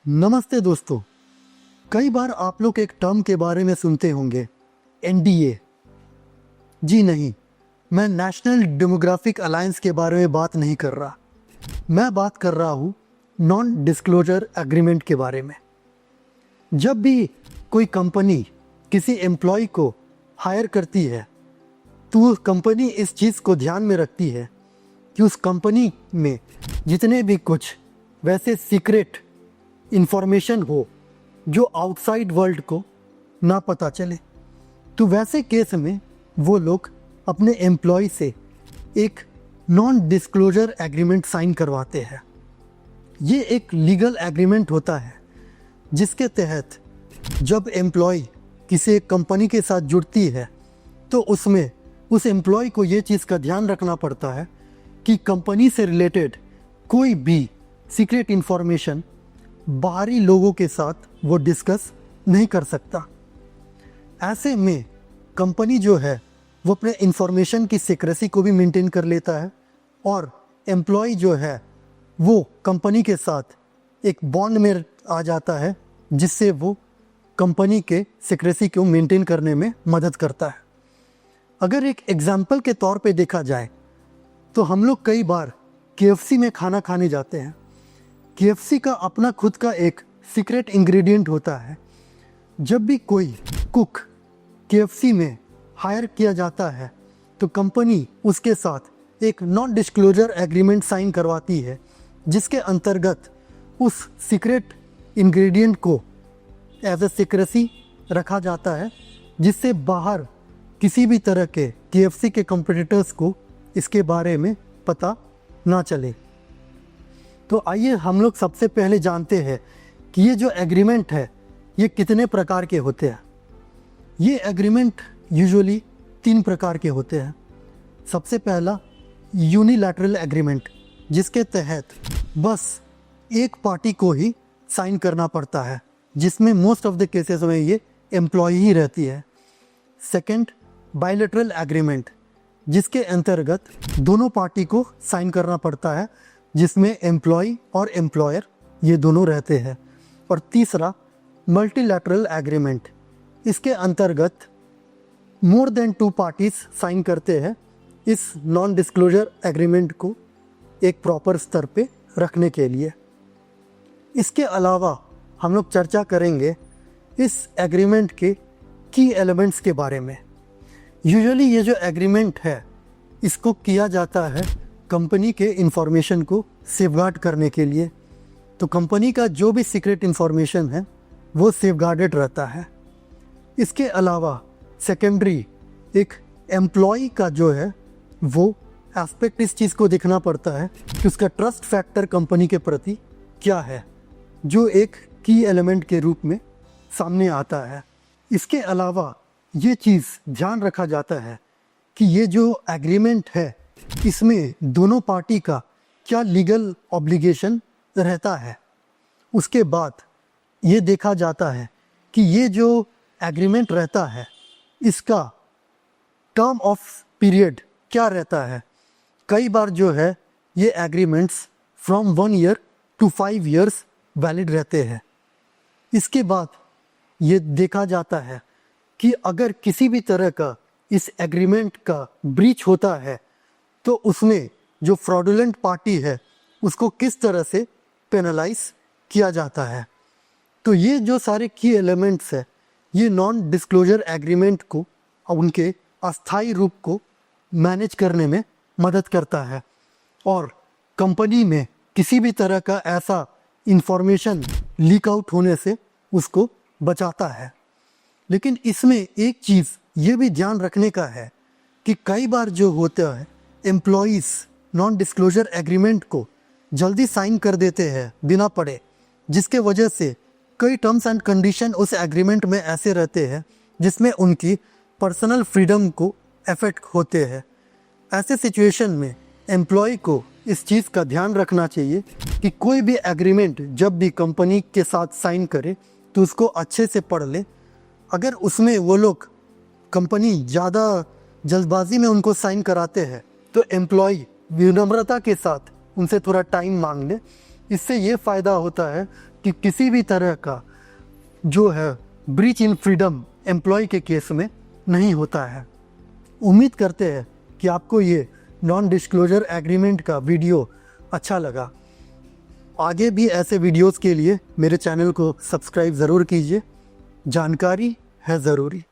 नमस्ते दोस्तों। कई बार आप लोग एक टर्म के बारे में सुनते होंगे, एनडीए। जी नहीं, मैं नेशनल डेमोग्राफिक अलायंस के बारे में बात नहीं कर रहा। मैं बात कर रहा हूँ नॉन डिस्क्लोजर एग्रीमेंट के बारे में। जब भी कोई कंपनी किसी एम्प्लॉय को हायर करती है तो कंपनी इस चीज़ को ध्यान में रखती है कि उस कंपनी में जितने भी कुछ वैसे सीक्रेट इंफॉर्मेशन हो जो आउटसाइड वर्ल्ड को ना पता चले। तो वैसे केस में वो लोग अपने एम्प्लॉय से एक नॉन डिस्क्लोजर एग्रीमेंट साइन करवाते हैं। ये एक लीगल एग्रीमेंट होता है जिसके तहत जब एम्प्लॉय किसी एक कंपनी के साथ जुड़ती है तो उसमें उस एम्प्लॉय को ये चीज़ का ध्यान रखना पड़ता है कि कंपनी से रिलेटेड कोई भी सीक्रेट इंफॉर्मेशन बाहरी लोगों के साथ वो डिस्कस नहीं कर सकता। ऐसे में कंपनी जो है वो अपने इंफॉर्मेशन की सीक्रेसी को भी मेंटेन कर लेता है और एम्प्लॉय जो है वो कंपनी के साथ एक बॉन्ड में आ जाता है जिससे वो कंपनी के सीक्रेसी को मेंटेन करने में मदद करता है। अगर एक एग्जाम्पल के तौर पे देखा जाए तो हम लोग कई बार केएफसी में खाना खाने जाते हैं। केएफसी का अपना खुद का एक सीक्रेट इंग्रेडिएंट होता है। जब भी कोई कुक केएफसी में हायर किया जाता है तो कंपनी उसके साथ एक नॉन डिस्क्लोजर एग्रीमेंट साइन करवाती है जिसके अंतर्गत उस सीक्रेट इंग्रेडिएंट को एज ए सीक्रेसी रखा जाता है जिससे बाहर किसी भी तरह के केएफसी के कंपटीटर्स को इसके बारे में पता ना चले। तो आइए हम लोग सबसे पहले जानते हैं कि ये जो एग्रीमेंट है ये कितने प्रकार के होते हैं। ये एग्रीमेंट यूजुअली 3 प्रकार के होते हैं। सबसे पहला यूनिलैटरल एग्रीमेंट, जिसके तहत बस एक पार्टी को ही साइन करना पड़ता है, जिसमें मोस्ट ऑफ द केसेस में ये एम्प्लॉय ही रहती है। सेकंड, बायलैटरल एग्रीमेंट, जिसके अंतर्गत दोनों पार्टी को साइन करना पड़ता है, जिसमें एम्प्लॉय और एम्प्लॉयर ये दोनों रहते हैं। और तीसरा, मल्टीलैटरल एग्रीमेंट, इसके अंतर्गत मोर देन 2 पार्टीज साइन करते हैं इस नॉन डिस्क्लोजर एग्रीमेंट को एक प्रॉपर स्तर पे रखने के लिए। इसके अलावा हम लोग चर्चा करेंगे इस एग्रीमेंट के की एलिमेंट्स के बारे में। यूजुअली ये जो एग्रीमेंट है इसको किया जाता है कंपनी के इंफॉर्मेशन को सेफगार्ड करने के लिए। तो कंपनी का जो भी सीक्रेट इंफॉर्मेशन है वो सेफगार्डेड रहता है। इसके अलावा सेकेंडरी एक एम्प्लॉय का जो है वो एस्पेक्ट इस चीज़ को देखना पड़ता है कि उसका ट्रस्ट फैक्टर कंपनी के प्रति क्या है, जो एक की एलिमेंट के रूप में सामने आता है। इसके अलावा ये चीज़ ध्यान रखा जाता है कि ये जो एग्रीमेंट है इसमें दोनों पार्टी का क्या लीगल ऑब्लिगेशन रहता है। उसके बाद ये देखा जाता है कि ये जो एग्रीमेंट रहता है इसका टर्म ऑफ पीरियड क्या रहता है। कई बार जो है ये agreements from 1 year to 5 years valid रहते हैं। इसके बाद ये देखा जाता है कि अगर किसी भी तरह का इस एग्रीमेंट का ब्रीच होता है तो उसमें जो फ्रॉडुलेंट पार्टी है उसको किस तरह से पेनलाइज किया जाता है। तो ये जो सारे की एलिमेंट्स है ये नॉन डिस्क्लोजर एग्रीमेंट को उनके अस्थायी रूप को मैनेज करने में मदद करता है और कंपनी में किसी भी तरह का ऐसा इंफॉर्मेशन लीक आउट होने से उसको बचाता है। लेकिन इसमें एक चीज़ ये भी ध्यान रखने का है कि कई बार जो होता है एम्प्लॉइज़ नॉन डिस्क्लोजर एग्रीमेंट को जल्दी साइन कर देते हैं बिना पढ़े, जिसके वजह से कई टर्म्स एंड कंडीशन उस एग्रीमेंट में ऐसे रहते हैं जिसमें उनकी पर्सनल फ्रीडम को अफेक्ट होते हैं। ऐसे सिचुएशन में एम्प्लॉय को इस चीज़ का ध्यान रखना चाहिए कि कोई भी एग्रीमेंट जब भी कंपनी के साथ साइन करे तो उसको अच्छे से पढ़ ले। अगर उसमें वो लोग कंपनी ज़्यादा जल्दबाजी में उनको साइन कराते हैं तो एम्प्लॉय विनम्रता के साथ उनसे थोड़ा टाइम मांग ले। इससे ये फ़ायदा होता है कि किसी भी तरह का जो है ब्रीच इन फ्रीडम एम्प्लॉय के केस में नहीं होता है। उम्मीद करते हैं कि आपको ये नॉन डिस्क्लोजर एग्रीमेंट का वीडियो अच्छा लगा। आगे भी ऐसे वीडियोस के लिए मेरे चैनल को सब्सक्राइब ज़रूर कीजिए। जानकारी है ज़रूरी।